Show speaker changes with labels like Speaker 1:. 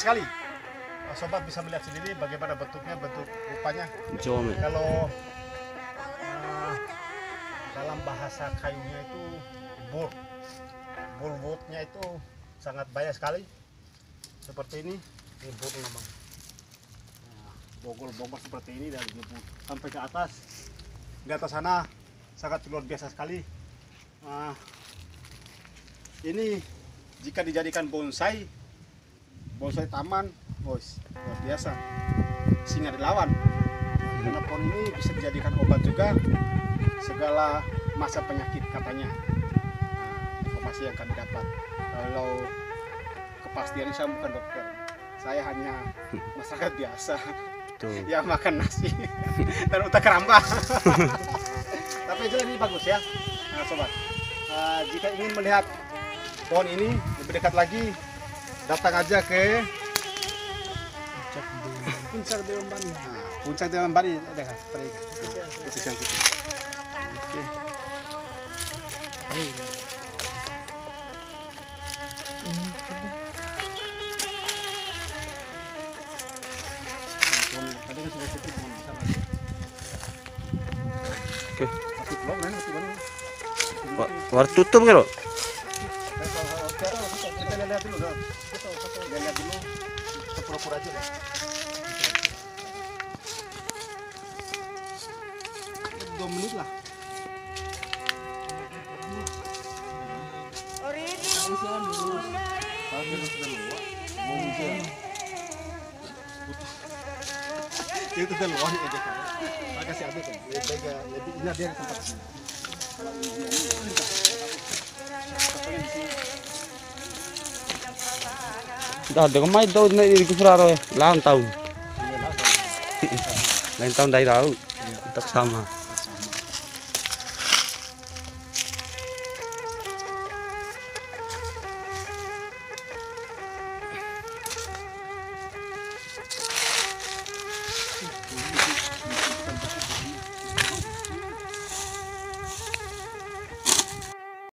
Speaker 1: sekali. Sobat bisa melihat sendiri bagaimana bentuknya, bentuk rupanya. Kalau dalam bahasa kayunya itu bulbutnya itu sangat banyak sekali. Seperti ini bulbut namanya. Bogol-bogol seperti ini dari bulbut sampai ke atas. Di atas sana sangat luar biasa sekali. Ini jika dijadikan bonsai taman, luar biasa, singa dilawan. Karena pohon ini bisa dijadikan obat juga segala masa penyakit katanya. Informasi yang kami dapat. Kalau kepastian saya bukan dokter, saya hanya masyarakat biasa yang makan nasi dan utak keramba. Tapi ini bagus ya, sobat. Jika ingin melihat pohon ini lebih dekat lagi, datang aja ke Puncak Dewan Bani. Puncak Dewan Bani ada kan? Oke.
Speaker 2: War tutup kan?
Speaker 1: Kita lihat dulu, lihat dulu, pura-pura aja deh. 2 menit lah. Itu kan luar aja kan. Makasih aja kan. Ini dia tempat sini.
Speaker 2: Dah dengan mai daun ni di Kufraro lain tahun. Lain tahun dari tahu. Tak sama.